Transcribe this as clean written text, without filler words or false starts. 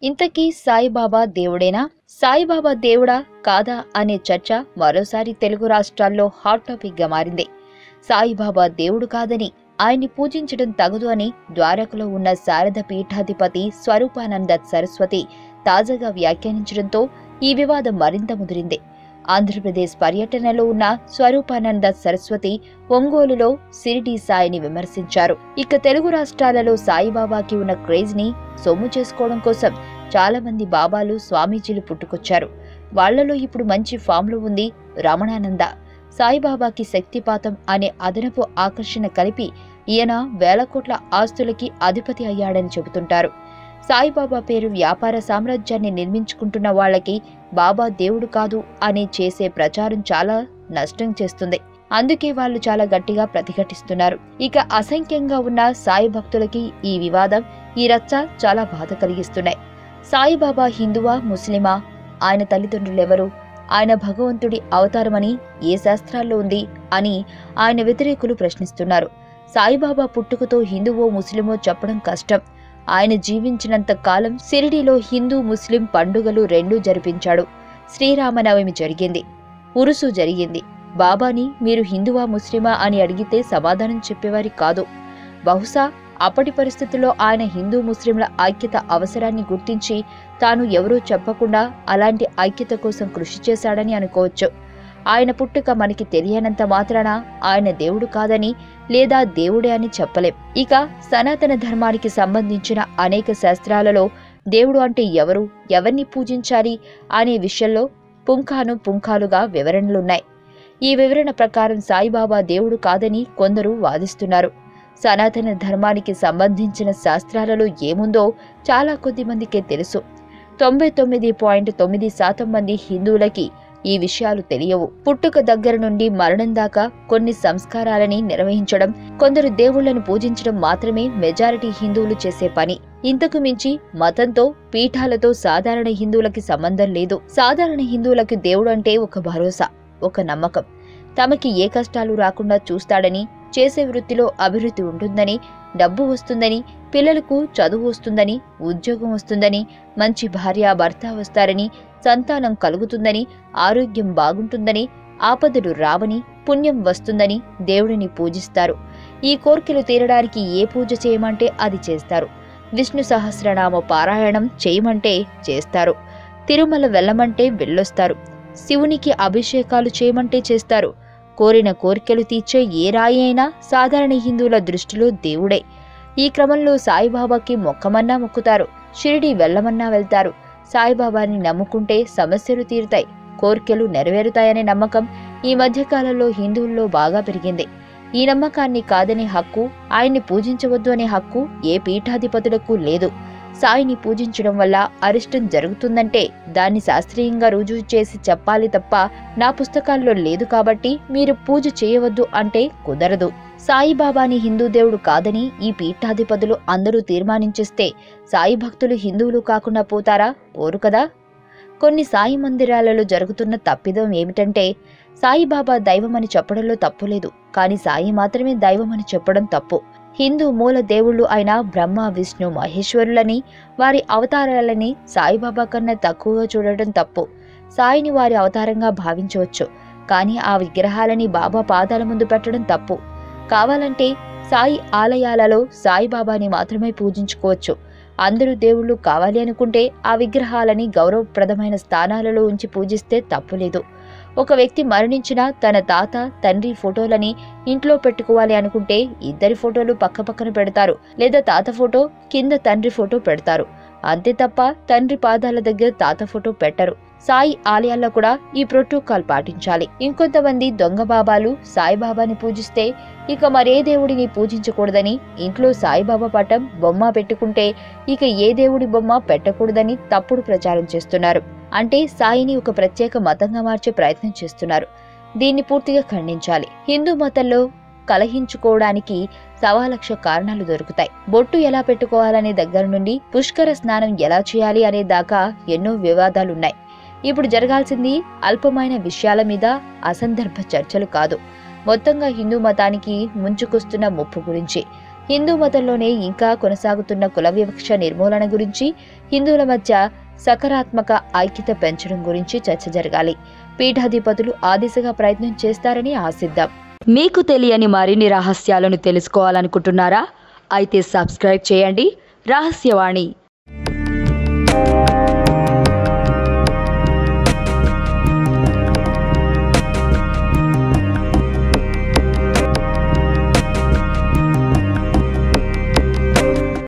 ఇంతకీ సాయిబాబా దేవుడేనా? సాయిబాబా దేవుడా కాదా అనే చర్చ మరోసారి తెలుగు రాష్ట్రాల్లో హాట్ టాపిక్ గా మారింది. సాయిబాబా దేవుడు కాదని, ఆయన్ని పూజించడం తగదు అని ద్వారకలో ఉన్న శారద పీఠాధిపతి స్వరూపానంద సరస్వతి తాజాగా వ్యాఖ్యానించడంతో ఈ వివాదం మరింత ముదిరింది. ఆంధ్రప్రదేశ్ పర్యటనలో ఉన్న స్వరూపానంద సరస్వతి ఒంగోలులో షిరిడీ సాయిని విమర్శించారు. ఇక తెలుగు రాష్ట్రాలలో సాయిబాబాకి ఉన్న క్రేజ్ ని సొమ్ము చేసుకోవడం కోసం చాలా మంది బాబాలు, స్వామీజీలు పుట్టుకొచ్చారు. వాళ్లలో ఇప్పుడు మంచి ఫామ్లో ఉంది రమణానంద. సాయిబాబాకి శక్తిపాతం అనే అదనపు ఆకర్షణ కలిపి ఈయన వేల కోట్ల ఆస్తులకి అధిపతి అయ్యాడని చెబుతుంటారు. సాయిబాబా పేరు వ్యాపార సామ్రాజ్యాన్ని నిర్మించుకుంటున్న వాళ్లకి బాబా దేవుడు కాదు అని చేసే ప్రచారం చాలా నష్టం చేస్తుంది. అందుకే వాళ్ళు చాలా గట్టిగా ప్రతిఘటిస్తున్నారు. ఇక అసంఖ్యంగా ఉన్న సాయి భక్తులకి ఈ వివాదం, ఈ రచ్చ చాలా బాధ కలిగిస్తున్నాయి. సాయిబాబా హిందువా, ముస్లిమా? ఆయన తల్లిదండ్రులెవరు? ఆయన భగవంతుడి అవతారమని ఏ శాస్త్రాల్లో ఉంది అని ఆయన వ్యతిరేకులు ప్రశ్నిస్తున్నారు. సాయిబాబా పుట్టుకతో హిందువో ముస్లిమో చెప్పడం కష్టం. ఆయన జీవించినంత కాలం షిరిడీలో హిందూ, ముస్లిం పండుగలు రెండూ జరిపించాడు. శ్రీరామనవమి జరిగింది, ఉరుసు జరిగింది. బాబాని మీరు హిందువా, ముస్లిమా అని అడిగితే సమాధానం చెప్పేవారి కాదు. బహుశా అప్పటి పరిస్థితుల్లో ఆయన హిందూ ముస్లింల ఐక్యత అవసరాన్ని గుర్తించి తాను ఎవరూ చెప్పకుండా అలాంటి ఐక్యత కోసం కృషి చేశాడని అనుకోవచ్చు. ఆయన పుట్టుక మనకి తెలియనంత మాత్రాన ఆయన దేవుడు కాదని లేదా దేవుడే అని చెప్పలేం. ఇక సనాతన ధర్మానికి సంబంధించిన అనేక శాస్త్రాలలో దేవుడు అంటే ఎవరు, ఎవరిని పూజించాలి అనే విషయంలో పుంఖానుపుంఖాలుగా వివరణలున్నాయి. ఈ వివరణ ప్రకారం సాయిబాబా దేవుడు కాదని కొందరు వాదిస్తున్నారు. సనాతన ధర్మానికి సంబంధించిన శాస్త్రాలలో ఏముందో చాలా కొద్ది మందికే తెలుసు. 99.9% మంది హిందువులకి ఈ విషయాలు తెలియవు. పుట్టుక దగ్గర నుండి మరణం దాకా కొన్ని సంస్కారాలని నిర్వహించడం, కొందరు దేవుళ్లను పూజించడం మాత్రమే మెజారిటీ హిందువులు చేసే పని. ఇంతకు మించి మతంతో, పీఠాలతో సాధారణ హిందువులకి సంబంధం లేదు. సాధారణ హిందువులకు దేవుడు అంటే ఒక భరోసా, ఒక నమ్మకం. తమకి ఏ కష్టాలు రాకుండా చూస్తాడని, చేసే వృత్తిలో అభివృద్ధి ఉంటుందని, డబ్బు వస్తుందని, పిల్లలకు చదువు వస్తుందని, ఉద్యోగం వస్తుందని, మంచి భార్య భర్త వస్తారని, సంతానం కలుగుతుందని, ఆరోగ్యం బాగుంటుందని, ఆపదలు రావని, పుణ్యం వస్తుందని దేవుడిని పూజిస్తారు. ఈ కోర్కెలు తీరడానికి ఏ పూజ చేయమంటే అది చేస్తారు. విష్ణు సహస్రనామ పారాయణం చేయమంటే చేస్తారు. తిరుమల వెళ్ళమంటే వెళ్ళొస్తారు. శివునికి అభిషేకాలు చేయమంటే చేస్తారు. కోరిన కోరికలు తీర్చే ఏ రాయి అయినా సాధారణ హిందువుల దృష్టిలో దేవుడే. ఈ క్రమంలో సాయిబాబాకి మొక్కమన్నా మొక్కుతారు, షిరిడీ వెళ్ళమన్నా వెళ్తారు. సాయిబాబాని నమ్ముకుంటే సమస్యలు తీరుతాయి, కోర్కెలు నెరవేరుతాయనే నమ్మకం ఈ మధ్యకాలంలో హిందువుల్లో బాగా పెరిగింది. ఈ నమ్మకాన్ని కాదనే హక్కు, ఆయన్ని పూజించవద్దు అనే హక్కు ఏ పీఠాధిపతులకు లేదు. సాయిని పూజించడం వల్ల అరిష్టం జరుగుతుందంటే దాన్ని శాస్త్రీయంగా రుజువు చేసి చెప్పాలి తప్ప నా పుస్తకాల్లో లేదు కాబట్టి మీరు పూజ చేయవద్దు అంటే కుదరదు. సాయిబాబాని హిందూ దేవుడు కాదని ఈ పీఠాధిపతులు అందరూ తీర్మానించేస్తే సాయి భక్తులు హిందువులు కాకుండా పోతారా? పోరు కదా. కొన్ని సాయి మందిరాలలో జరుగుతున్న తప్పిదం ఏమిటంటే సాయిబాబా దైవమని చెప్పడంలో తప్పులేదు, కానీ సాయి మాత్రమే దైవమని చెప్పడం తప్పు. హిందూ మూల దేవుళ్ళు అయిన బ్రహ్మ, విష్ణు, మహేశ్వరులని, వారి అవతారాలని సాయిబాబా కన్నా తక్కువగా చూడటం తప్పు. సాయిని వారి అవతారంగా భావించవచ్చు, కానీ ఆ విగ్రహాలని బాబా పాదాల ముందు పెట్టడం తప్పు. కావాలంటే సాయి ఆలయాలలో సాయిబాబాని మాత్రమే పూజించుకోవచ్చు. అందరూ దేవుళ్ళు కావాలి అనుకుంటే ఆ విగ్రహాలని గౌరవప్రదమైన స్థానాలలో ఉంచి పూజిస్తే తప్పులేదు. ఒక వ్యక్తి మరణించినా తన తాత, తండ్రి ఫోటోలని ఇంట్లో పెట్టుకోవాలి అనుకుంటే ఇద్దరి ఫోటోలు పక్కపక్కన పెడతారు, లేదా తాత ఫోటో కింద తండ్రి ఫోటో పెడతారు. అంతే తప్ప తండ్రి పాదాల దగ్గర తాత ఫోటో పెట్టరు. సాయి ఆలయాల్లో కూడా ఈ ప్రోటోకాల్ పాటించాలి. ఇంకొంతమంది దొంగ బాబాలు సాయిబాబాని పూజిస్తే ఇక మరే దేవుడిని పూజించకూడదని, ఇంట్లో సాయిబాబా పటం, బొమ్మ పెట్టుకుంటే ఇక ఏ దేవుడి బొమ్మ పెట్టకూడదని తప్పుడు ప్రచారం చేస్తున్నారు. అంటే సాయిని ఒక ప్రత్యేక మతంగా మార్చే ప్రయత్నం చేస్తున్నారు. దీన్ని పూర్తిగా ఖండించాలి. హిందూ మతంలో కలహించుకోవడానికి 1,00,000 కారణాలు దొరుకుతాయి. బొట్టు ఎలా పెట్టుకోవాలనే దగ్గర నుండి పుష్కర స్నానం ఎలా చేయాలి అనే దాకా ఎన్నో వివాదాలున్నాయి. ఇప్పుడు జరగాల్సింది అల్పమైన విషయాల మీద అసందర్భ చర్చలు కాదు, మొత్తంగా హిందూ మతానికి ముంచుకొస్తున్న ముప్పు గురించి. హిందూ మతంలోనే ఇంకా కొనసాగుతున్న కుల వివక్ష నిర్మూలన గురించి, హిందువుల మధ్య సకారాత్మక ఐక్యత పెంచడం గురించి చర్చ జరగాలి. పీఠాధిపతులు ఆ దిశగా ప్రయత్నం చేస్తారని ఆశిద్దాం. మీకు తెలియని మరిన్ని రహస్యాలను తెలుసుకోవాలనుకుంటున్నారా? అయితే సబ్స్క్రైబ్ చేయండి రహస్యవాణి.